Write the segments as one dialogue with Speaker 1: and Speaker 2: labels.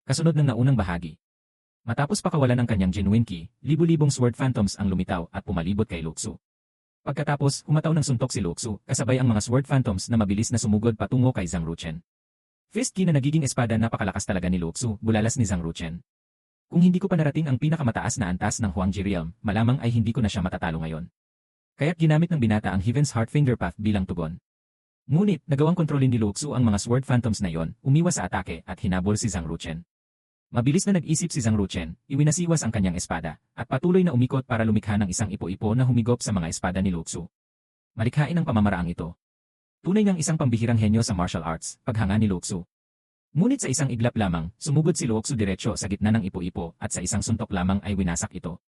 Speaker 1: Kasunod ng naunang bahagi. Matapos pakawalan ang kanyang genuine ki, libu-libong sword phantoms ang lumitaw at pumalibot kay Luxu. Pagkatapos, humataw ng suntok si Luxu, kasabay ang mga sword phantoms na mabilis na sumugod patungo kay Zhang Ruchen. Fist ki na nagiging espada, napakalakas talaga ni Luxu, bulalas ni Zhang Ruchen. Kung hindi ko pa narating ang pinakamataas na antas ng Huangji Realm, malamang ay hindi ko na siya matatalo ngayon. Kaya't ginamit ng binata ang Heaven's Heart Finger Path bilang tugon. Ngunit, nagawang kontrolin ni Luxu ang mga sword phantoms na yon, umiwas sa atake at hinabol si Zhang Ruchen. Mabilis na nag-isip si Zhang Ruchen, iwinasiwas ang kanyang espada, at patuloy na umikot para lumikha ng isang ipo-ipo na humigop sa mga espada ni Luxu. Malikhain ang pamamaraang ito. Tunay ngang isang pambihirang henyo sa martial arts, paghanga ni Luxu. Ngunit sa isang iglap lamang, sumugod si Luxu diretsyo sa gitna ng ipo-ipo at sa isang suntok lamang ay winasak ito.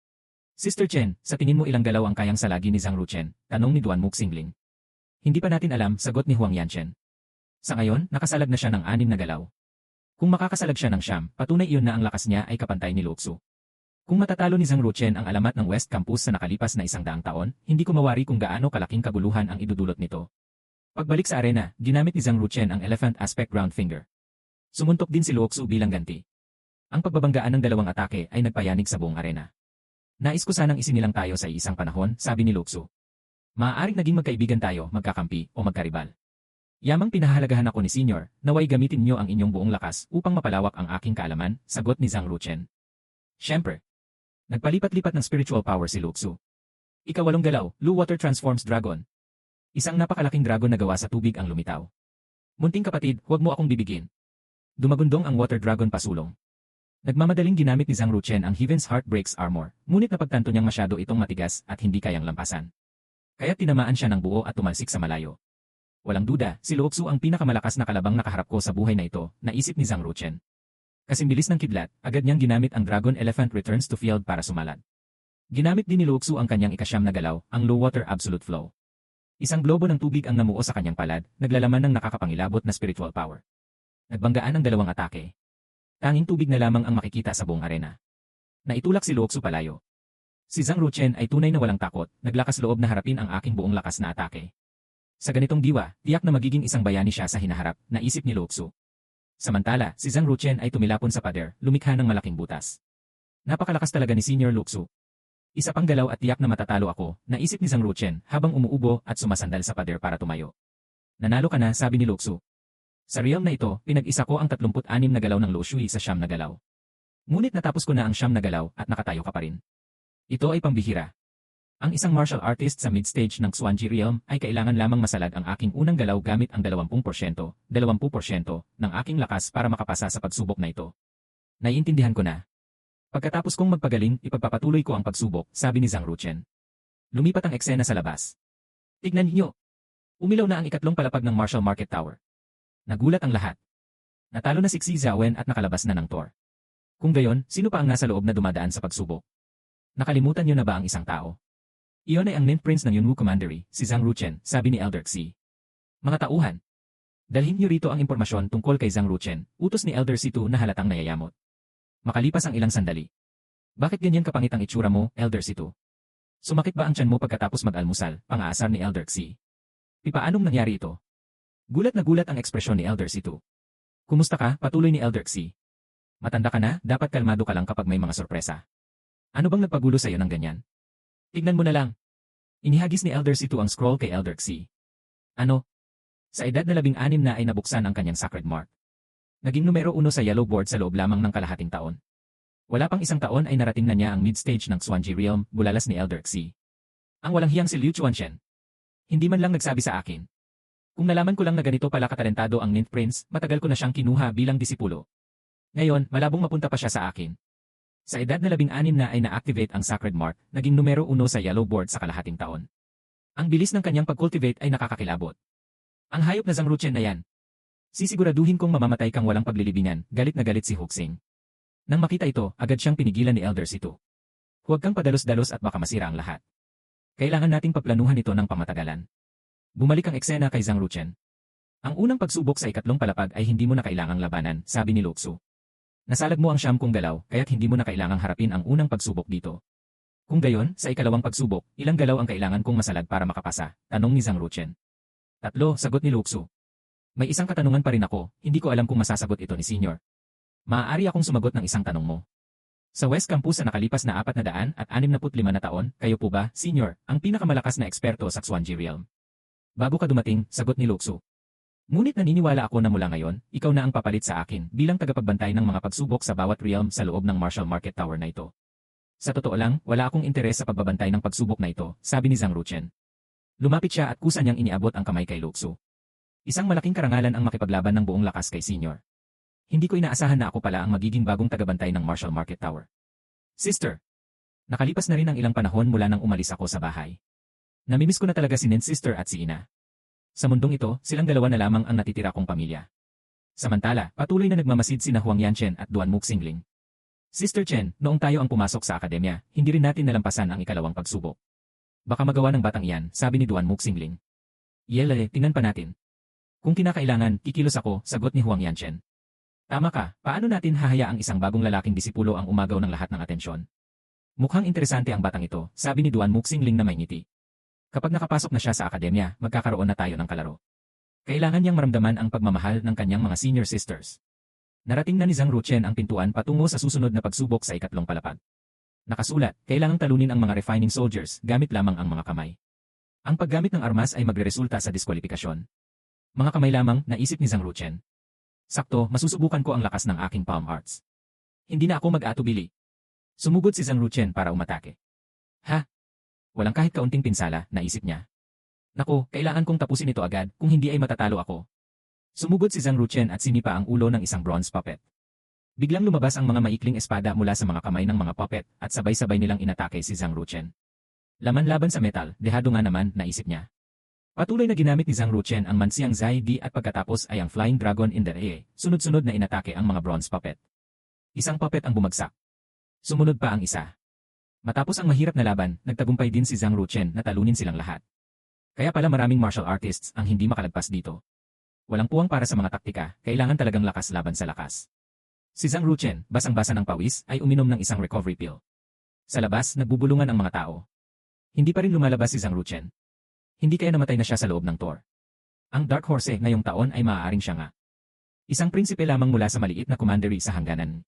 Speaker 1: Sister Chen, sa tingin mo ilang galaw ang kayang salagi ni Zhang Ruchen? Tanong ni Duan Muxingling. Hindi pa natin alam, sagot ni Huang Yanchen. Sa ngayon, nakasalag na siya ng 6 na galaw. Kung makakasalag siya ng 9, patunay iyon na ang lakas niya ay kapantay ni Luxu. Kung matatalo ni Zhang Ruchen ang alamat ng West Campus sa nakalipas na 100 taon, hindi ko mawari kung gaano kalaking kaguluhan ang idudulot nito. Pagbalik sa arena, ginamit ni Zhang Ruchen ang Elephant Aspect Ground Finger. Sumuntok din si Luxu bilang ganti. Ang pagbabanggaan ng dalawang atake ay nagpayanig sa buong arena. Nais ko sanang isinilang tayo sa isang panahon, sabi ni Luxu. Maaaring naging magkaibigan tayo, magkakampi, o magkaribal. Yamang pinahahalagahan ako ni Senior, naway gamitin niyo ang inyong buong lakas upang mapalawak ang aking kaalaman, sagot ni Zhang Ruchen. Siyempre. Nagpalipat-lipat ng spiritual power si Luxu. Ika-8 galaw, Blue Water Transforms Dragon. Isang napakalaking dragon na gawa sa tubig ang lumitaw. Munting kapatid, huwag mo akong bibigin. Dumagundong ang Water Dragon pasulong. Nagmamadaling ginamit ni Zhang Ruchen ang Heaven's Heart Breaks Armor, ngunit napagtanto niyang masyado itong matigas at hindi kayang lampasan. Kaya tinamaan siya ng buo at tumalsik sa malayo. Walang duda, si Luxu ang pinakamalakas na kalabang nakaharap ko sa buhay na ito, naisip ni Zhang Ruchen. Kasing bilis ng kidlat, agad niyang ginamit ang Dragon Elephant Returns to Field para sumalad. Ginamit din ni Luxu ang kanyang ika-9 na galaw, ang Low Water Absolute Flow. Isang globo ng tubig ang namuo sa kanyang palad, naglalaman ng nakakapangilabot na spiritual power. Nagbanggaan ang dalawang atake. Tanging tubig na lamang ang makikita sa buong arena. Naitulak si Luxu palayo. Si Zhang Ruchen ay tunay na walang takot, naglakas loob na harapin ang aking buong lakas na atake. Sa ganitong diwa, tiyak na magiging isang bayani siya sa hinaharap, naisip ni Luxu. Samantala, si Zhang Ruchen ay tumilapon sa pader, lumikha ng malaking butas. Napakalakas talaga ni Senior Luxu. Isa pang galaw at tiyak na matatalo ako, naisip ni Zhang Ruchen habang umuubo at sumasandal sa pader para tumayo. Nanalo ka na, sabi ni Luxu. Sa realm na ito, pinag-isa ko ang 36 na galaw ng Lo Shui sa 9 na galaw. Ngunit natapos ko na ang 9 na galaw at nakatayo ka pa rin. Ito ay pambihira. Ang isang martial artist sa mid-stage ng Xuanji Realm ay kailangan lamang masalag ang aking unang galaw gamit ang 20% ng aking lakas para makapasa sa pagsubok na ito. Naiintindihan ko na. Pagkatapos kong magpagaling, ipagpapatuloy ko ang pagsubok, sabi ni Zhang Ruchen. Lumipat ang eksena sa labas. Tignan niyo. Umilaw na ang ikatlong palapag ng Martial Market Tower. Nagulat ang lahat. Natalo na si Xi Zhaowen at nakalabas na ng Thor. Kung gayon, sino pa ang nasa loob na dumadaan sa pagsubok? Nakalimutan niyo na ba ang isang tao? Iyon ay ang Ninth Prince ng Yunwu Commandery, si Zhang Ruchen, sabi ni Elder Xi. Mga tauhan. Dalhin niyo rito ang impormasyon tungkol kay Zhang Ruchen, utos ni Elder Xi na halatang nayayamot. Makalipas ang ilang sandali. Bakit ganyan kapangit ang itsura mo, Elder Xi? Sumakit ba ang tiyan mo pagkatapos mag-almusal, pang-aasar ni Elder Xi? Paanong nangyari ito? Gulat na gulat ang ekspresyon ni Elder Xi. Kumusta ka, patuloy ni Elder Xi? Matanda ka na, dapat kalmado ka lang kapag may mga sorpresa. Ano bang nagpagulo sa iyo ng ganyan? Tignan mo na lang. Inihagis ni Elder Xi ang scroll kay Elder Xi. Ano? Sa edad na 16 na ay nabuksan ang kanyang sacred mark. Naging numero 1 sa yellow board sa loob lamang ng kalahating taon. Wala pang isang taon ay narating na niya ang mid-stage ng Xuanji Realm, bulalas ni Elder Xi. Ang walang hiyang si Liu Chuanshen. Hindi man lang nagsabi sa akin. Kung nalaman ko lang na ganito pala katalentado ang Ninth Prince, matagal ko na siyang kinuha bilang disipulo. Ngayon, malabong mapunta pa siya sa akin. Sa edad na 16 na ay na-activate ang Sacred Mark, naging numero 1 sa yellow board sa kalahating taon. Ang bilis ng kanyang pag-cultivate ay nakakakilabot. Ang hayop na Zhang Ruchen na yan. Sisiguraduhin kong mamamatay kang walang paglilibingan, galit na galit si Huxing. Nang makita ito, agad siyang pinigilan ni Elder Xi. Huwag kang padalos-dalos at baka masira ang lahat. Kailangan nating paplanuhan ito ng pamatagalan. Bumalik ang eksena kay Zhang Ruchen. Ang unang pagsubok sa ikatlong palapag ay hindi mo na kailangang labanan, sabi ni Luxu. Nasalag mo ang 9 kong galaw, kaya't hindi mo na kailangang harapin ang unang pagsubok dito. Kung gayon, sa ikalawang pagsubok, ilang galaw ang kailangan kong masalag para makapasa? Tanong ni Zhang Ruchen. 3, sagot ni Luxu. May isang katanungan pa rin ako, hindi ko alam kung masasagot ito ni Senior. Maaari akong sumagot ng isang tanong mo. Sa West Campus sa nakalipas na 465 na taon, kayo po ba, senior, ang pinakamalakas na eksperto sa Xuanji Realm? Bago ka dumating, sagot ni Luxu. Ngunit naniniwala ako na mula ngayon, ikaw na ang papalit sa akin bilang tagapagbantay ng mga pagsubok sa bawat realm sa loob ng Marshall Market Tower na ito. Sa totoo lang, wala akong interes sa pagbabantay ng pagsubok na ito, sabi ni Zhang Ruchen. Lumapit siya at kusa niyang iniabot ang kamay kay Luxu. Isang malaking karangalan ang makipaglaban ng buong lakas kay senior. Hindi ko inaasahan na ako pala ang magiging bagong tagabantay ng Marshall Market Tower. Sister! Nakalipas na rin ang ilang panahon mula nang umalis ako sa bahay. Namimiss ko na talaga si Nin sister at si ina. Sa mundong ito, silang dalawa na lamang ang natitira kong pamilya. Samantala, patuloy na nagmamasid sina Huang Yanchen at Duan Muxingling. Sister Chen, noong tayo ang pumasok sa akademya, hindi rin natin nalampasan ang ikalawang pagsubok. Baka magawa ng batang iyan, sabi ni Duan Muxingling. Yelale, tingnan pa natin. Kung kinakailangan, kikilos ako, sagot ni Huang Yanchen. Tama ka, paano natin hahayaang isang bagong lalaking disipulo ang umagaw ng lahat ng atensyon? Mukhang interesante ang batang ito, sabi ni Duan Muxingling na may ngiti. Kapag nakapasok na siya sa akademya, magkakaroon na tayo ng kalaro. Kailangan niyang maramdaman ang pagmamahal ng kanyang mga senior sisters. Narating na ni Zhang Ruchen ang pintuan patungo sa susunod na pagsubok sa ikatlong palapag. Nakasulat, kailangang talunin ang mga refining soldiers gamit lamang ang mga kamay. Ang paggamit ng armas ay magreresulta sa diskwalifikasyon. Mga kamay lamang, naisip ni Zhang Ruchen. Sakto, masusubukan ko ang lakas ng aking palm arts. Hindi na ako mag-atubili. Sumugod si Zhang Ruchen para umatake. Ha? Walang kahit kaunting pinsala, naisip niya. Naku, kailangan kong tapusin ito agad, kung hindi ay matatalo ako. Sumugod si Zhang Ruchen at sinipa ang ulo ng isang bronze puppet. Biglang lumabas ang mga maikling espada mula sa mga kamay ng mga puppet at sabay-sabay nilang inatake si Zhang Ruchen. Laman laban sa metal, dehado nga naman, naisip niya. Patuloy na ginamit ni Zhang Ruchen ang Mansiang Zai Di at pagkatapos ay ang Flying Dragon in the Air, sunod-sunod na inatake ang mga bronze puppet. Isang puppet ang bumagsak. Sumunod pa ang isa. Matapos ang mahirap na laban, nagtagumpay din si Zhang Ruchen na talunin silang lahat. Kaya pala maraming martial artists ang hindi makalagpas dito. Walang puwang para sa mga taktika, kailangan talagang lakas laban sa lakas. Si Zhang Ruchen, basang-basa ng pawis, ay uminom ng isang recovery pill. Sa labas, nagbubulungan ang mga tao. Hindi pa rin lumalabas si Zhang Ruchen. Hindi kaya namatay na siya sa loob ng Tor. Ang Dark Horse ngayong taon ay maaaring siya nga. Isang prinsipe lamang mula sa maliit na commandery sa hangganan.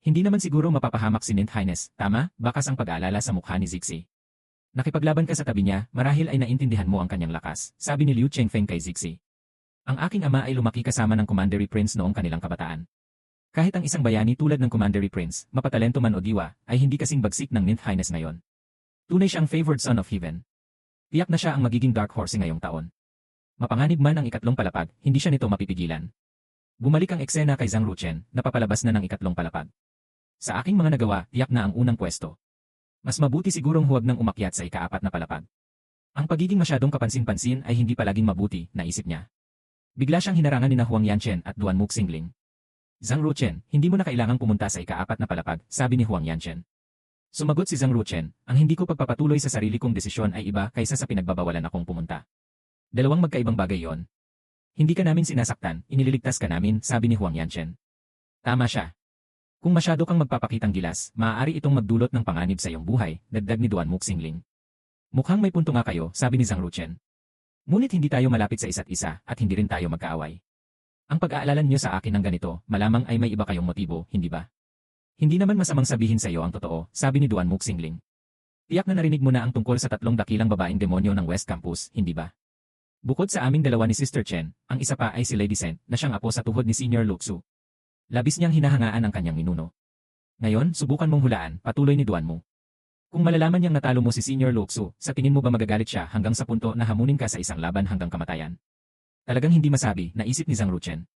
Speaker 1: Hindi naman siguro mapapahamak si Nint Highness, tama, bakas ang pag-aalala sa mukha ni Zixi. Nakipaglaban ka sa tabi niya, marahil ay naintindihan mo ang kanyang lakas, sabi ni Liu Chengfeng kay Zixi. Ang aking ama ay lumaki kasama ng Commandery Prince noong kanilang kabataan. Kahit ang isang bayani tulad ng Commandery Prince, mapatalento man o diwa, ay hindi kasing bagsik ng Nint Highness ngayon. Tunay siyang favored son of heaven. Tiyak na siya ang magiging Dark Horse ngayong taon. Mapanganib man ang ikatlong palapag, hindi siya nito mapipigilan. Bumalik ang eksena kay Zhang Ruchen, napapalabas na ng ikatlong palapag. Sa aking mga nagawa, tiyak na ang unang pwesto. Mas mabuti sigurong huwag nang umakyat sa ika-4 na palapag. Ang pagiging masyadong kapansin-pansin ay hindi palaging mabuti, naisip niya. Bigla siyang hinarangan ni Huang Yanchen at Duan Muxingling. Zhang Ruchen, hindi mo na kailangang pumunta sa ika-4 na palapag, sabi ni Huang Yanchen. Sumagot si Zhang Ruchen, ang hindi ko pagpapatuloy sa sarili kong desisyon ay iba kaysa sa pinagbabawalan akong pumunta. Dalawang magkaibang bagay yon. Hindi ka namin sinasaktan, inililigtas ka namin, sabi ni Huang Yanchen. Tama siya. Kung masyado kang magpapakitang gilas, maaari itong magdulot ng panganib sa iyong buhay, dagdag ni Duan Muxingling. Mukhang may punto nga kayo, sabi ni Zhang Ruchen. Ngunit hindi tayo malapit sa isa't isa at hindi rin tayo magkaaway. Ang pag-aalalan niyo sa akin ng ganito, malamang ay may iba kayong motibo, hindi ba? Hindi naman masamang sabihin sa iyo ang totoo, sabi ni Duan Muxingling. Tiyak na narinig mo na ang tungkol sa 3 dakilang babaeng demonyo ng West Campus, hindi ba? Bukod sa aming dalawa ni Sister Chen, ang isa pa ay si Lady Sent na siyang apo sa tuhod ni Senior Luxu. Labis niyang hinahangaan ang kanyang minuno. Ngayon, subukan mong hulaan, patuloy ni Duan Mu. Kung malalaman niyang natalo mo si Senior Luxu, sa tingin mo ba magagalit siya hanggang sa punto na hamunin ka sa isang laban hanggang kamatayan? Talagang hindi masabi, naisip ni Zhang Ruchen.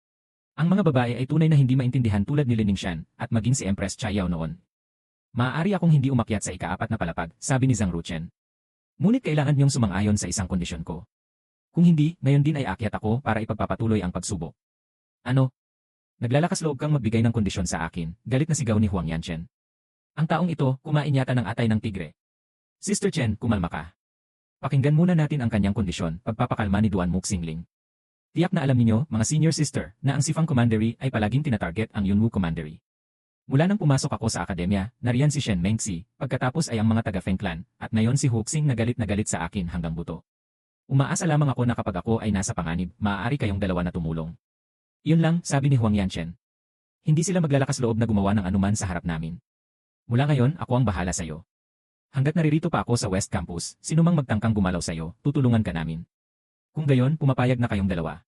Speaker 1: Ang mga babae ay tunay na hindi maintindihan tulad ni Lin Ningshan at maging si Empress Chayao noon. Maaari akong hindi umakyat sa ika-4 na palapag, sabi ni Zhang Ruchen. Ngunit kailangan niyong sumang-ayon sa isang kondisyon ko. Kung hindi, ngayon din ay akyat ako para ipagpapatuloy ang pagsubok. Ano? Naglalakas loob kang magbigay ng kondisyon sa akin, galit na sigaw ni Huang Yanchen. Ang taong ito, kumain yata ng atay ng tigre. Sister Chen, kumalma ka. Pakinggan muna natin ang kanyang kondisyon, pagpapakalma ni Duan Muxingling. Tiyak na alam ninyo, mga senior sister, na ang Sifang Commandery ay palaging tinatarget ang Yunwu Commandery. Mula nang pumasok ako sa akademya, nariyan si Shen Mengxi, pagkatapos ay ang mga taga-Feng Clan, at ngayon si Huxing na galit sa akin hanggang buto. Umaasa lamang ako na kapag ako ay nasa panganib, maaari kayong dalawa na tumulong. Yun lang, sabi ni Huang Yanchen. Hindi sila maglalakas loob na gumawa ng anuman sa harap namin. Mula ngayon, ako ang bahala sa'yo. Hanggat naririto pa ako sa West Campus, sinumang magtangkang gumalaw sa'yo, tutulungan ka namin. Kung gayon, pumapayag na kayong dalawa.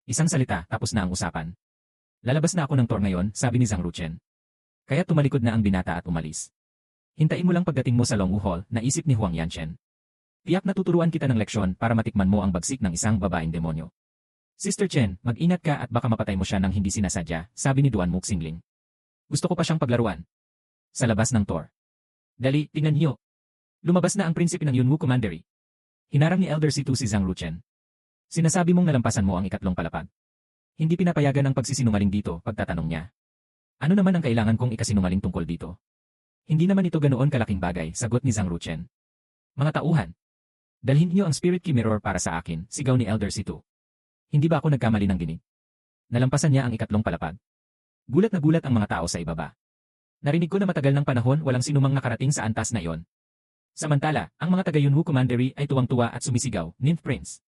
Speaker 1: Isang salita, tapos na ang usapan. Lalabas na ako ng tour ngayon, sabi ni Zhang Ruchen. Kaya tumalikod na ang binata at umalis. Hintayin mo lang pagdating mo sa Longwu Hall, naisip ni Huang Yanchen. Tiyak na tuturuan kita ng leksyon para matikman mo ang bagsik ng isang babaeng demonyo. Sister Chen, mag-ingat ka at baka mapatay mo siya nang hindi sinasadya, sabi ni Duan Muxingling. Gusto ko pa siyang paglaruan. Sa labas ng tour. Dali, tingnan niyo. Lumabas na ang prinsipe ng Yunwu Commandery. Hinarang ni Elder C2 si Zhang Ruchen. Sinasabi mong nalampasan mo ang ikatlong palapag. Hindi pinapayagan ang pagsisinungaling dito, pagtatanong niya. Ano naman ang kailangan kong ikasinungaling tungkol dito? Hindi naman ito ganoon kalaking bagay, sagot ni Zhang Ruchen. Mga tauhan. Dalhin niyo ang Spirit Key Mirror para sa akin, sigaw ni Elder C2. Hindi ba ako nagkamali ng ginig? Nalampasan niya ang ikatlong palapag. Gulat na gulat ang mga tao sa ibaba. Narinig ko na matagal ng panahon walang sinumang nakarating sa antas na iyon. Samantala, ang mga taga-Yunwu Commandery ay tuwang-tuwa at sumisigaw, Nymph Prince.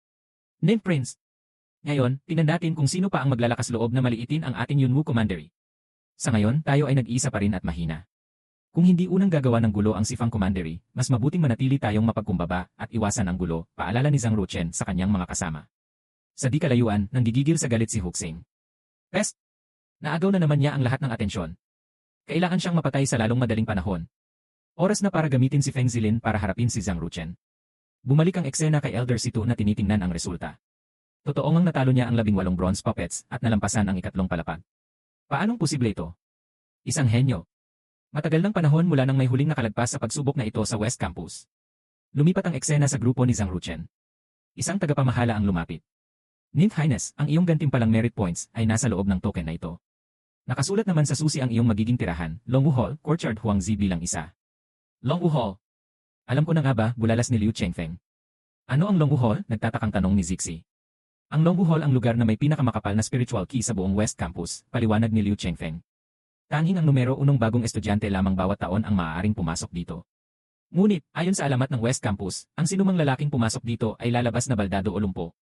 Speaker 1: Nymph Prince. Ngayon, tingnan natin kung sino pa ang maglalakas loob na maliitin ang ating Yunwu Commandery. Sa ngayon, tayo ay nag-iisa pa rin at mahina. Kung hindi unang gagawa ng gulo ang Sifang Commandery, mas mabuting manatili tayong mapagkumbaba at iwasan ang gulo, paalala ni Zhang Ruchen sa kanyang mga kasama. Sa di kalayuan, nanggigigil sa galit si Huxing. Pest! Naagaw na naman niya ang lahat ng atensyon. Kailangan siyang mapatay sa lalong madaling panahon. Oras na para gamitin si Feng Zilin para harapin si Zhang Ruchen. Bumalik ang eksena kay Elder C2 na tinitingnan ang resulta. Totoo ngang natalo niya ang 18 bronze puppets at nalampasan ang ikatlong palapag. Paanong posible ito? Isang henyo. Matagal ng panahon mula nang may huling nakalagpas sa pagsubok na ito sa West Campus. Lumipat ang eksena sa grupo ni Zhang Ruchen. Isang tagapamahala ang lumapit. Nymph Highness, ang iyong gantimpalang merit points ay nasa loob ng token na ito. Nakasulat naman sa susi ang iyong magiging tirahan, Longwu Hall, Courtyard Huangzi bilang isa. Longwu Hall. Alam ko na nga ba, bulalas ni Liu Chengfeng. Ano ang Longwu Hall? Nagtatakang tanong ni Zixi. Ang Longwu Hall ang lugar na may pinakamakapal na spiritual key sa buong West Campus, paliwanag ni Liu Chengfeng. Tanging ang numero 1 bagong estudyante lamang bawat taon ang maaaring pumasok dito. Ngunit, ayon sa alamat ng West Campus, ang sinumang lalaking pumasok dito ay lalabas na baldado o lumpo.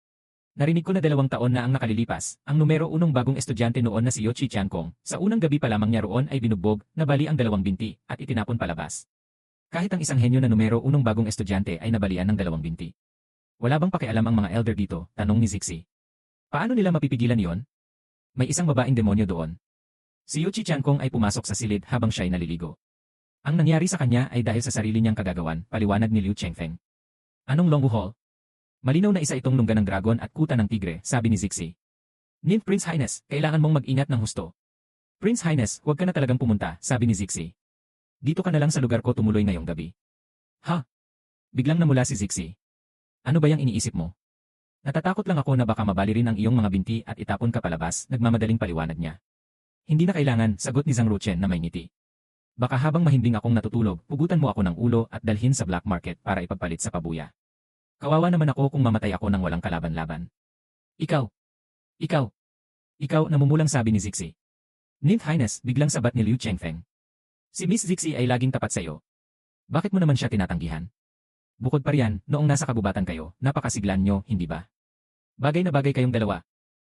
Speaker 1: Narinig ko na 2 taon na ang nakalilipas, ang numero 1 bagong estudyante noon na si Yoshi Tiankong, sa unang gabi pa lamang niya roon ay binugbog, nabali ang 2 binti, at itinapon palabas. Kahit ang isang henyo na numero 1 bagong estudyante ay nabalian ng 2 binti. Wala bang pakialam ang mga elder dito? Tanong ni Zixi. Paano nila mapipigilan yon? May isang babaeng demonyo doon. Si Yoshi Tiankong ay pumasok sa silid habang siya'y naliligo. Ang nangyari sa kanya ay dahil sa sarili niyang kagagawan, paliwanag ni Liu Chengfeng. Anong Longwu Hall? Malinaw na isa itong lungga ng dragon at kuta ng tigre, sabi ni Zixi. Nymph Prince Highness, kailangan mong mag-ingat ng husto. Prince Highness, huwag ka na talagang pumunta, sabi ni Zixi. Dito ka na lang sa lugar ko tumuloy ngayong gabi. Ha? Biglang namula si Zixi. Ano ba yang iniisip mo? Natatakot lang ako na baka mabali rin ang iyong mga binti at itapon ka palabas, nagmamadaling paliwanag niya. Hindi na kailangan, sagot ni Zhang Ruchen na may ngiti. Baka habang mahimbing akong natutulog, pugutan mo ako ng ulo at dalhin sa black market para ipagpalit sa pabuya. Kawawa naman ako kung mamatay ako nang walang kalaban-laban. Ikaw. Ikaw, namumulang sabi ni Zixi. Nymph Highness, biglang sabat ni Liu Chengfeng. Si Miss Zixi ay laging tapat sa iyo. Bakit mo naman siya tinatanggihan? Bukod pa riyan, noong nasa kabubatan kayo, napakasiglan nyo, hindi ba? Bagay na bagay kayong dalawa.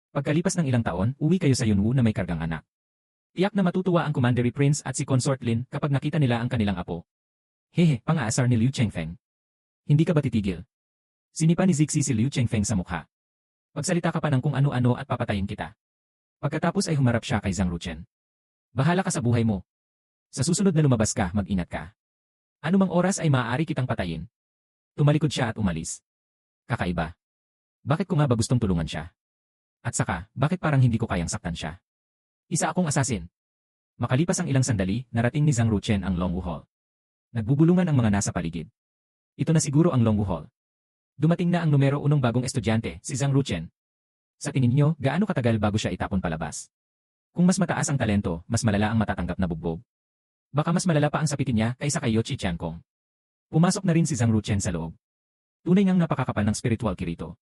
Speaker 1: Pagkalipas ng ilang taon, uwi kayo sa Yunwu na may kargang anak. Tiyak na matutuwa ang Commandery Prince at si Consort Lin kapag nakita nila ang kanilang apo. Hehe, pang-aasar ni Liu Chengfeng. Hindi ka ba titigil? Sinipa ni Zixi si Liu Chengfeng sa mukha. Pagsalita ka pa ng kung ano-ano at papatayin kita. Pagkatapos ay humarap siya kay Zhang Ruchen. Bahala ka sa buhay mo. Sa susunod na lumabas ka, mag-ingat ka. Anumang oras ay maaari kitang patayin. Tumalikod siya at umalis. Kakaiba. Bakit ko nga ba gustong tulungan siya? At saka, bakit parang hindi ko kayang saktan siya? Isa akong asasin. Makalipas ang ilang sandali, narating ni Zhang Ruchen ang Longwu Hall. Nagbubulungan ang mga nasa paligid. Ito na siguro ang Longwu Hall. Dumating na ang numero 1 bagong estudyante, si Zhang Ruchen. Sa tingin niyo, gaano katagal bago siya itapon palabas? Kung mas mataas ang talento, mas malala ang matatanggap na bugbog. Baka mas malala pa ang sapitin niya kaysa kay Yoshi Tiankong. Pumasok na rin si Zhang Ruchen sa loob. Tunay ngang napakakapal ng spiritual ki rito.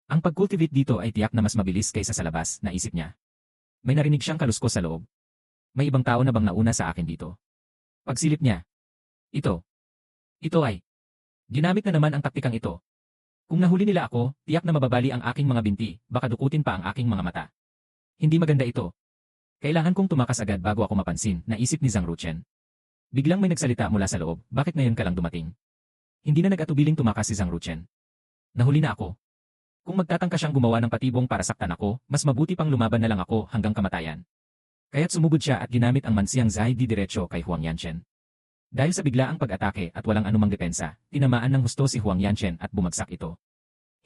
Speaker 1: Ang pag-cultivate dito ay tiyak na mas mabilis kaysa sa labas, naisip niya. May narinig siyang kaluskos sa loob. May ibang tao na bang nauna sa akin dito? Pagsilip niya. Ito ay. Ginamit na naman ang taktikang ito. Kung nahuli nila ako, tiyak na mababali ang aking mga binti, baka dukutin pa ang aking mga mata. Hindi maganda ito. Kailangan kong tumakas agad bago ako mapansin, naisip ni Zhang Ruchen. Biglang may nagsalita mula sa loob, bakit ngayon ka lang dumating? Hindi na nag-atubiling tumakas si Zhang Ruchen. Nahuli na ako. Kung magtatangka siyang gumawa ng patibong para saktan ako, mas mabuti pang lumaban na lang ako hanggang kamatayan. Kaya't sumugod siya at ginamit ang mansiyang Zai Di diretso kay Huang Yanchen. Dahil sa biglaang pag-atake at walang anumang depensa, tinamaan ng husto si Huang Yanchen at bumagsak ito.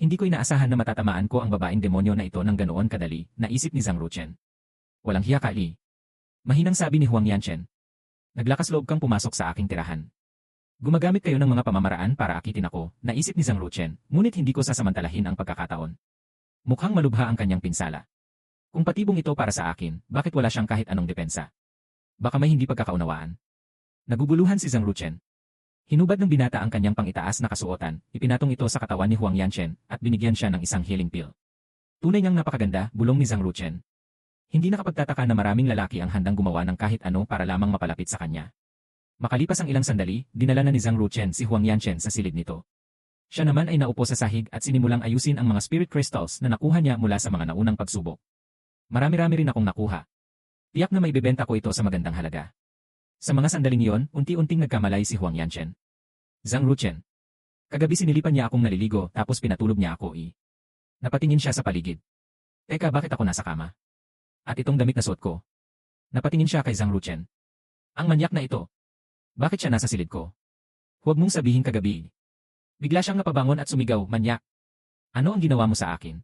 Speaker 1: Hindi ko inaasahan na matatamaan ko ang babaeng demonyo na ito ng ganoon kadali, naisip ni Zhang Ruchen. Walang hiya ka, Li. Mahinang sabi ni Huang Yanchen. Naglakas loob kang pumasok sa aking tirahan. Gumagamit kayo ng mga pamamaraan para akitin ako, naisip ni Zhang Ruchen, ngunit hindi ko sasamantalahin ang pagkakataon. Mukhang malubha ang kanyang pinsala. Kung patibong ito para sa akin, bakit wala siyang kahit anong depensa? Baka may hindi pagkakaunawaan. Naguguluhan si Zhang Ruchen. Hinubad ng binata ang kanyang pangitaas na kasuotan, ipinatong ito sa katawan ni Huang Yanchen, at binigyan siya ng isang healing pill. Tunay niyang napakaganda, bulong ni Zhang Ruchen. Hindi nakapagtataka na maraming lalaki ang handang gumawa ng kahit ano para lamang mapalapit sa kanya. Makalipas ang ilang sandali, dinala na ni Zhang Ruchen si Huang Yanchen sa silid nito. Siya naman ay naupo sa sahig at sinimulang ayusin ang mga spirit crystals na nakuha niya mula sa mga naunang pagsubok. Marami-rami rin akong nakuha. Tiyak na maibebenta ko ito sa magandang halaga. Sa mga sandaling iyon, unti-unting nagkamalay si Huang Yanchen. Zhang Ruchen. Kagabi sinilipan niya akong naliligo tapos pinatulog niya ako Napatingin siya sa paligid. Teka, bakit ako nasa kama? At itong damit na suot ko. Napatingin siya kay Zhang Ruchen. Ang manyak na ito. Bakit siya nasa silid ko? Huwag mong sabihin kagabi. Bigla siyang napabangon at sumigaw, manyak. Ano ang ginawa mo sa akin?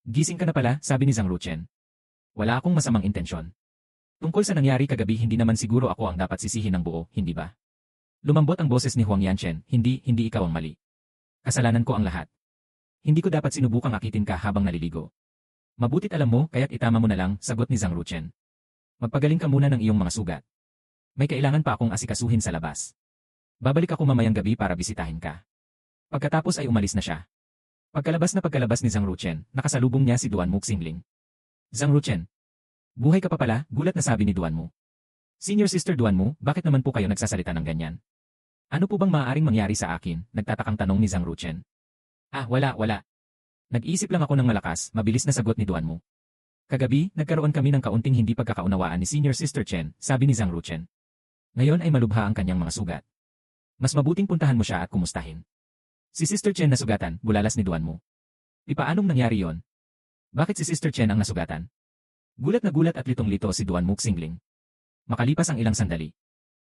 Speaker 1: Gising ka na pala, sabi ni Zhang Ruchen. Wala akong masamang intensyon. Tungkol sa nangyari kagabi hindi naman siguro ako ang dapat sisihin ng buo, hindi ba? Lumambot ang boses ni Huang Yanchen, hindi ikaw ang mali. Kasalanan ko ang lahat. Hindi ko dapat sinubukang akitin ka habang naliligo. Mabutit alam mo, kaya't itama mo na lang, sagot ni Zhang Ruchen. Magpagaling ka muna ng iyong mga sugat. May kailangan pa akong asikasuhin sa labas. Babalik ako mamayang gabi para bisitahin ka. Pagkatapos ay umalis na siya. Pagkalabas ni Zhang Ruchen, nakasalubong niya si Duan Mu Xingling. Zhang Ruchen. Buhay ka pa pala, gulat na sabi ni Duan Mu. Senior Sister Duan Mu, bakit naman po kayo nagsasalita ng ganyan? Ano po bang maaaring mangyari sa akin? Nagtatakang tanong ni Zhang Ruchen. Wala. Nag-iisip lang ako ng malakas, mabilis na sagot ni Duan Mu. Kagabi, nagkaroon kami ng kaunting hindi pagkakaunawaan ni Senior Sister Chen, sabi ni Zhang Ruchen. Ngayon ay malubha ang kanyang mga sugat. Mas mabuting puntahan mo siya at kumustahin. Si Sister Chen nasugatan, bulalas ni Duan Mu. Paanong nangyari yon? Bakit si Sister Chen ang nasugatan? Gulat na gulat at litong-lito si Duan Mu Xingling. Makalipas ang ilang sandali.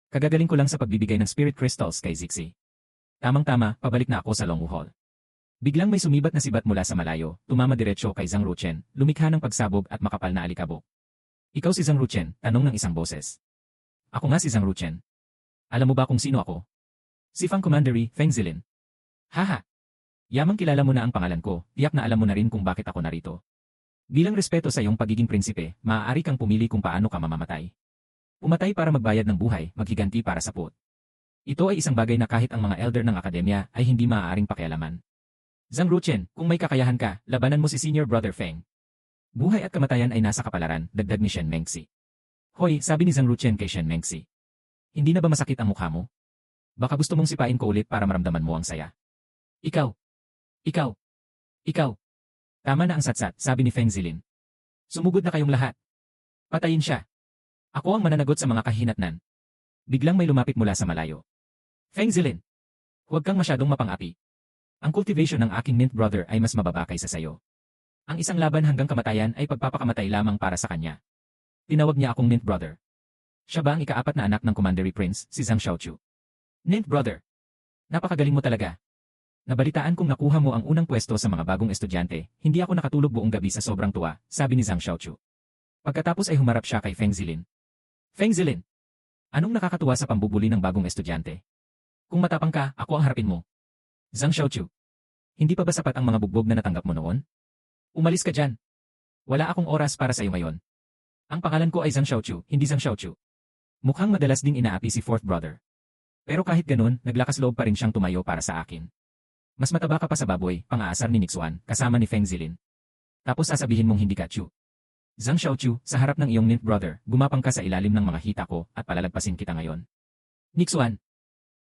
Speaker 1: Kagagaling ko lang sa pagbibigay ng spirit crystals kay Zixi. Tamang-tama, pabalik na ako sa Long Wu Hall. Biglang may sumibat na sibat mula sa malayo, tumama diretsyo kay Zhang Ruchen, lumikha ng pagsabog at makapal na alikabok. Ikaw si Zhang Ruchen, tanong ng isang boses. Ako nga si Zhang Ruchen. Alam mo ba kung sino ako? Si Fang Commandery, Feng Zilin. Haha. Yamang kilala mo na ang pangalan ko, tiyak na alam mo na rin kung bakit ako narito. Bilang respeto sa iyong pagiging prinsipe, maaari kang pumili kung paano ka mamamatay. Pumatay para magbayad ng buhay, maghiganti para sa pot. Ito ay isang bagay na kahit ang mga elder ng akademya ay hindi maaaring pakialaman. Zhang Ruchen, kung may kakayahan ka, labanan mo si Senior Brother Feng. Buhay at kamatayan ay nasa kapalaran, dagdag ni Shen Mengxi. Hoy, sabi ni Zhang Ruchen kay Shen Mengxi. Hindi na ba masakit ang mukha mo? Baka gusto mong sipain ko ulit para maramdaman mo ang saya. Ikaw. Tama na ang satsat, sabi ni Feng Zilin. Sumugod na kayong lahat. Patayin siya. Ako ang mananagot sa mga kahinatnan. Biglang may lumapit mula sa malayo. Feng Zilin. Huwag kang masyadong mapang-api. Ang cultivation ng aking Mint Brother ay mas mababa kaysa sayo. Ang isang laban hanggang kamatayan ay pagpapakamatay lamang para sa kanya. Tinawag niya akong Mint Brother. Siya ba ang ika-4 na anak ng Commandery Prince, si Zhang Xiaochu? Mint Brother. Napakagaling mo talaga. Nabalitaan kong nakuha mo ang unang pwesto sa mga bagong estudyante, hindi ako nakatulog buong gabi sa sobrang tuwa, sabi ni Zhang Xiaochu. Pagkatapos ay humarap siya kay Feng Zilin. Feng Zilin. Anong nakakatuwa sa pambubuli ng bagong estudyante? Kung matapang ka, ako ang harapin mo. Zhang Xiaochu. Hindi pa ba sapat ang mga bugbog na natanggap mo noon? Umalis ka dyan. Wala akong oras para sa iyo ngayon. Ang pangalan ko ay Zhang Xiaochu, hindi Zhang Xiaochu. Mukhang madalas ding inaapi si fourth brother. Pero kahit ganun, naglakas loob pa rin siyang tumayo para sa akin. Mas mataba ka pa sa baboy, pang-aasar ni Nixuan, kasama ni Feng Zilin. Tapos sasabihin mong hindi ka Chu. Zhang Xiaochu, sa harap ng iyong Mint Brother, gumapang ka sa ilalim ng mga hita ko at palalagpasin kita ngayon. Nixuan.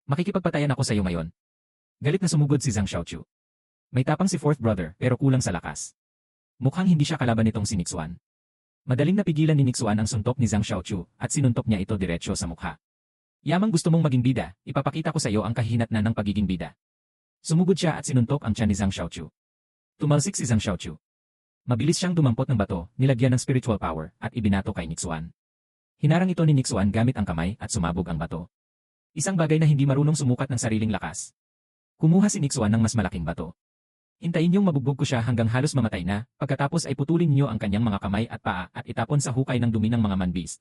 Speaker 1: Makikipagpatayan ako sa iyo ngayon. Galit na sumugod si Zhang Xiaochu. May tapang si fourth brother pero kulang sa lakas. Mukhang hindi siya kalaban nitong si Nixuan. Madaling napigilan ni Nixuan ang suntok ni Zhang Xiaochu at sinuntok niya ito diretsyo sa mukha. Yamang gusto mong maging bida, ipapakita ko sa iyo ang kahihinatnan ng pagiging bida. Sumugod siya at sinuntok ang tiyan ni Zhang Xiaochu. Tumalsik si Zhang Xiaochu. Mabilis siyang dumampot ng bato, nilagyan ng spiritual power at ibinato kay Nixuan. Hinarang ito ni Nixuan gamit ang kamay at sumabog ang bato. Isang bagay na hindi marunong sumukat ng sariling lakas. Kumuha si Nixuan ng mas malaking bato. Hintayin niyong mabugbog ko siya hanggang halos mamatay na, pagkatapos ay putulin niyo ang kanyang mga kamay at paa at itapon sa hukay ng dumi ng mga manbis.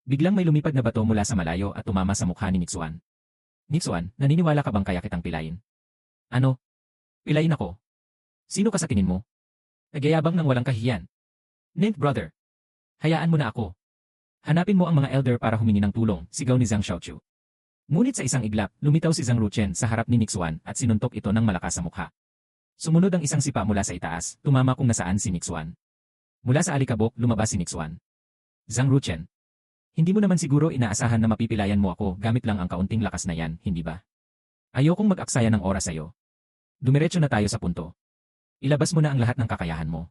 Speaker 1: Biglang may lumipad na bato mula sa malayo at tumama sa mukha ni Nixuan. Nixuan, naniniwala ka bang kaya kitang pilayin? Ano? Pilayin ako? Sino ka sa tingin mo? Nagyayabang ng walang kahiyan. Ninth brother. Hayaan mo na ako. Hanapin mo ang mga elder para humingi ng tulong, sigaw ni Zhang Xiaochu. Ngunit sa isang iglap, lumitaw si Zhang Ruchen sa harap ni Nixuan at sinuntok ito ng malakas sa mukha. Sumunod ang isang sipa mula sa itaas, tumama kung nasaan si Nixuan. Mula sa alikabok, lumabas si Nixuan. Zhang Ruchen. Hindi mo naman siguro inaasahan na mapipilayan mo ako gamit lang ang kaunting lakas na yan, hindi ba? Ayokong mag-aksaya ng oras sa'yo. Dumiretso na tayo sa punto. Ilabas mo na ang lahat ng kakayahan mo.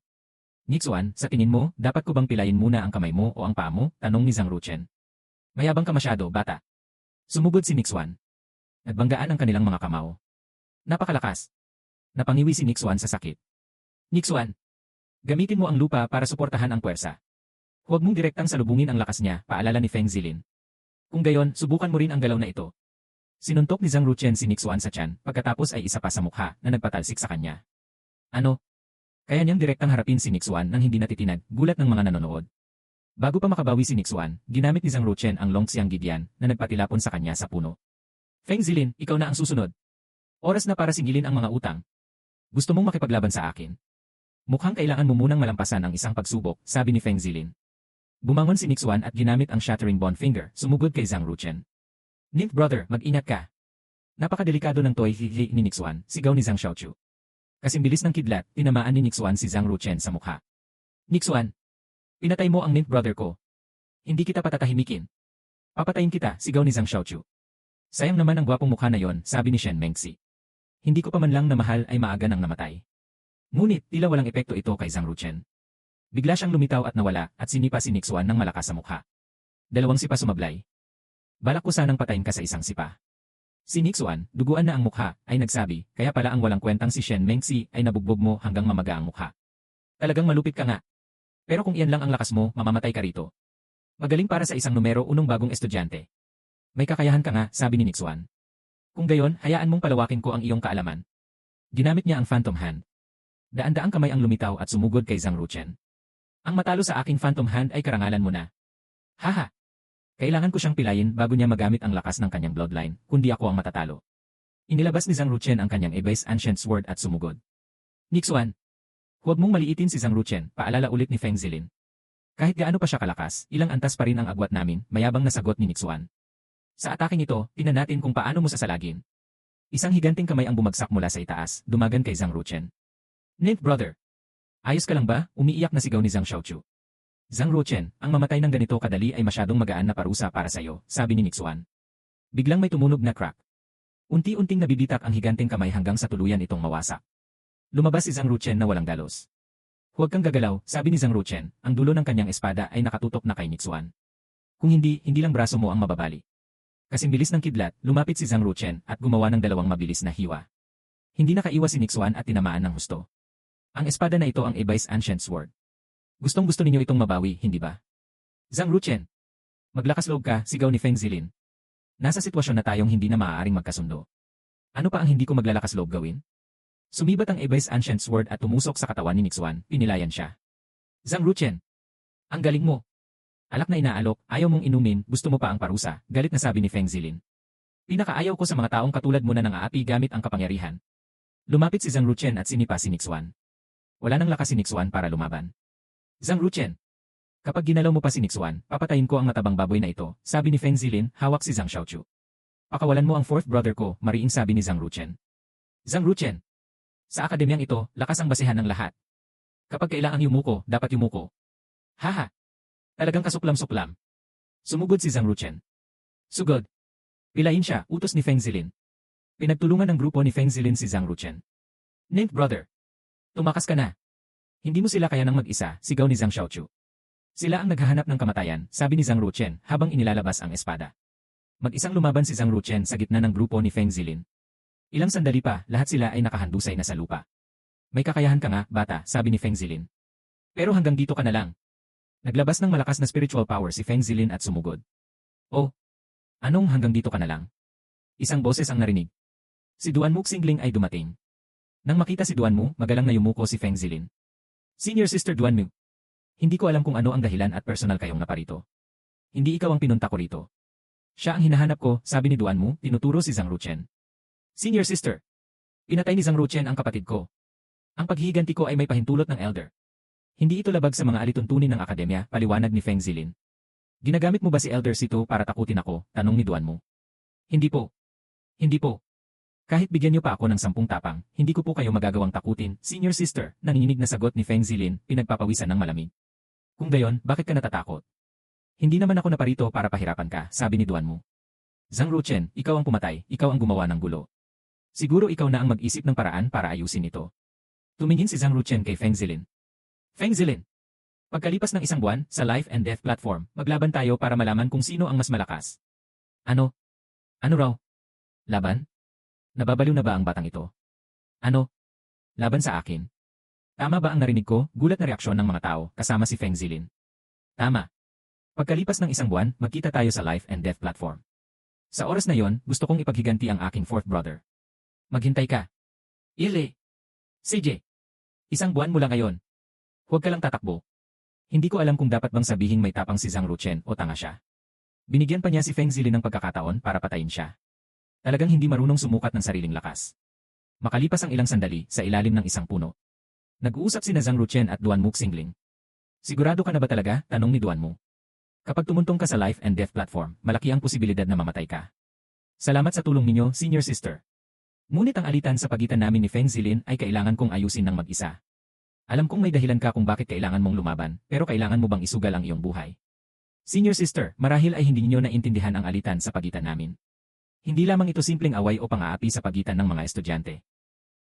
Speaker 1: Nixuan, sa tingin mo, dapat ko bang pilayin muna ang kamay mo o ang paa mo? Tanong ni Zhang Ruchen. Mayabang ka masyado, bata. Sumugod si Nixuan. Nagbanggaan ang kanilang mga kamao. Napakalakas. Napangiwi si Nixuan sa sakit. Nixuan, gamitin mo ang lupa para suportahan ang puwersa. Huwag mong direktang salubungin ang lakas niya, paalala ni Feng Zilin. Kung gayon, subukan mo rin ang galaw na ito. Sinuntok ni Zhang Ruchen si Nixuan sa tiyan, pagkatapos ay isa pa sa mukha na nagpatalsik sa kanya. Ano? Kaya niyang direktang harapin si Nixuan nang hindi natitinag, gulat ng mga nanonood. Bago pa makabawi si Nixuan, ginamit ni Zhang Ruchen ang Longxiang Gidian na nagpatilapon sa kanya sa puno. Feng Zilin, ikaw na ang susunod. Oras na para singilin ang mga utang. Gusto mong makipaglaban sa akin? Mukhang kailangan mo munang malampasan ang isang pagsubok, sabi ni Feng Zilin. Bumangon si Nixuan at ginamit ang Shattering Bone Finger, sumugod kay Zhang Ruchen. Ninth brother, mag-ingat ka. Napakadelikado ng toy hihi ni Nixuan, sigaw ni Zhang Xiaochu. Kasimbilis ng kidlat, tinamaan ni Nixuan si Zhang Ruchen sa mukha. Nixuan, pinatay mo ang ninth brother ko. Hindi kita patatahimikin. Papatayin kita, sigaw ni Zhang Xiaochu. Sayang naman ang gwapong mukha na yon, sabi ni Shen Mengxi. Hindi ko pa man lang na mahal ay maaga nang namatay. Ngunit, tila walang epekto ito kay Zhang Ruchen. Bigla siyang lumitaw at nawala at sinipa si Nixuan ng malakas sa mukha. Dalawang sipa sumablay. Balak ko sanang patayin ka sa isang sipa. Si Nixuan, duguan na ang mukha, ay nagsabi, kaya pala ang walang kwentang si Shen Mengxi ay nabugbog mo hanggang mamaga ang mukha. Talagang malupit ka nga. Pero kung iyan lang ang lakas mo, mamamatay ka rito. Magaling para sa isang numero unong bagong estudyante. May kakayahan ka nga, sabi ni Nixuan. Kung gayon, hayaan mong palawakin ko ang iyong kaalaman. Ginamit niya ang Phantom Hand. Daan-daang kamay ang lumitaw at sumugod kay Zhang Ruchen. Ang matalo sa aking Phantom Hand ay karangalan mo na. Haha! Kailangan ko siyang pilayin bago niya magamit ang lakas ng kanyang bloodline, kundi ako ang matatalo. Inilabas ni Zhang Ruchen ang kanyang Abyss Ancient Sword at sumugod. Nixuan! Huwag mong maliitin si Zhang Ruchen, paalala ulit ni Feng Zilin. Kahit gaano pa siya kalakas, ilang antas pa rin ang agwat namin, mayabang na sagot ni Nixuan. Sa ataking ito, tingnan natin kung paano mo sasalagin. Isang higanting kamay ang bumagsak mula sa itaas, dumagan kay Zhang Ruchen. Ninth brother. Ayos ka lang ba? Umiiyak na sigaw ni Zhang Xiaochu. Zhang Ruchen, ang mamatay ng ganito kadali ay masyadong magaan na parusa para sa iyo, sabi ni Nixuan. Biglang may tumunog na crack. Unti-unting nabibitak ang higanting kamay hanggang sa tuluyan itong mawasak. Lumabas si Zhang Ruchen na walang dalos. Huwag kang gagalaw, sabi ni Zhang Ruchen, ang dulo ng kanyang espada ay nakatutok na kay Nixuan. Kung hindi lang braso mo ang mababali. Kasimbilis ng kidlat, lumapit si Zhang Ruchen at gumawa ng dalawang mabilis na hiwa. Hindi nakaiwas si Nixuan at tinamaan ng husto. Ang espada na ito ang Abyss Ancient Sword. Gustong-gusto ninyo itong mabawi, hindi ba? Zhang Ruchen! Maglakas loob ka, sigaw ni Feng Zilin. Nasa sitwasyon na tayong hindi na maaaring magkasundo. Ano pa ang hindi ko maglalakas loob gawin? Sumibat ang Abyss Ancient Sword at tumusok sa katawan ni Nixuan, pinilayan siya. Zhang Ruchen! Ang galing mo! Alak na inaalok, ayaw mong inumin, gusto mo pa ang parusa, galit na sabi ni Feng Zilin. Pinakaayaw ko sa mga taong katulad mo na nang-aapi gamit ang kapangyarihan. Lumapit si Zhang Ruchen at sinipa si Nixuan. Wala nang lakas si Nixuan para lumaban. Zhang Ruchen! Kapag ginalaw mo pa si Nixuan, papatayin ko ang matabang baboy na ito, sabi ni Feng Zilin, hawak si Zhang Xiaochu. Pakawalan mo ang fourth brother ko, mariing sabi ni Zhang Ruchen. Zhang Ruchen! Sa akademyang ito, lakas ang basehan ng lahat. Kapag kailangang yumuko, dapat yumuko. Haha! Talagang kasuklam-suklam. Sumugod si Zhang Ruchen. Sugod. Pilayin siya, utos ni Feng Zilin. Pinagtulungan ng grupo ni Feng Zilin si Zhang Ruchen. Ninth brother. Tumakas ka na. Hindi mo sila kaya ng mag-isa, sigaw ni Zhang Xiaochu. Sila ang naghahanap ng kamatayan, sabi ni Zhang Ruchen habang inilalabas ang espada. Mag-isang lumaban si Zhang Ruchen sa gitna ng grupo ni Feng Zilin. Ilang sandali pa, lahat sila ay nakahandusay na sa lupa. May kakayahan ka nga, bata, sabi ni Feng Zilin. Pero hanggang dito ka na lang. Naglabas ng malakas na spiritual power si Feng Zilin at sumugod. Oh, anong hanggang dito ka na lang? Isang boses ang narinig. Si Duan Muxingling ay dumating. Nang makita si Duan Mu, magalang na yumuko si Feng Zilin. Senior Sister Duan Mu. Hindi ko alam kung ano ang dahilan at personal kayong naparito. Hindi ikaw ang pinunta ko rito. Siya ang hinahanap ko, sabi ni Duan Mu, tinuturo si Zhang Ruchen. Senior Sister. Pinatay ni Zhang Ruchen ang kapatid ko. Ang paghihiganti ko ay may pahintulot ng elder. Hindi ito labag sa mga alituntunin ng akademya, paliwanag ni Feng Zilin. Ginagamit mo ba si Elder Sito para takutin ako, tanong ni Duan Mu. Hindi po. Hindi po. Kahit bigyan niyo pa ako ng 10 tapang, hindi ko po kayo magagawang takutin, Senior Sister, nanginginig na sagot ni Feng Zilin, pinagpapawisan ng malamig. Kung gayon, bakit ka natatakot? Hindi naman ako naparito para pahirapan ka, sabi ni Duan Mu. Zhang Ruchen, ikaw ang pumatay, ikaw ang gumawa ng gulo. Siguro ikaw na ang mag-isip ng paraan para ayusin ito. Tumingin si Zhang Ruchen kay Feng Zilin. Feng Zilin. Pagkalipas ng 1 buwan, sa Life and Death platform, maglaban tayo para malaman kung sino ang mas malakas. Ano? Ano raw? Laban? Nababaliw na ba ang batang ito? Ano? Laban sa akin? Tama ba ang narinig ko? Gulat na reaksyon ng mga tao, kasama si Feng Zilin. Tama. Pagkalipas ng 1 buwan, magkita tayo sa Life and Death platform. Sa oras na yon, gusto kong ipaghiganti ang aking 4th brother. Maghintay ka. Ile. CJ. 1 buwan mula ngayon. Huwag ka lang tatakbo. Hindi ko alam kung dapat bang sabihin may tapang si Zhang Ruchen o tanga siya. Binigyan pa niya si Feng Zilin ng pagkakataon para patayin siya. Talagang hindi marunong sumukat ng sariling lakas. Makalipas ang ilang sandali, sa ilalim ng isang puno. Nag-uusap sina Zhang Ruchen at Duan Muxingling. Sigurado ka na ba talaga? Tanong ni Duan Mu. Kapag tumuntong ka sa Life and Death platform, malaki ang posibilidad na mamatay ka. Salamat sa tulong ninyo, Senior Sister. Ngunit ang alitan sa pagitan namin ni Feng Zilin ay kailangan kong ayusin ng mag-isa. Alam kong may dahilan ka kung bakit kailangan mong lumaban, pero kailangan mo bang isugal ang iyong buhay? Senior Sister, marahil ay hindi niyo naintindihan ang alitan sa pagitan namin. Hindi lamang ito simpleng away o pang-aapi sa pagitan ng mga estudyante.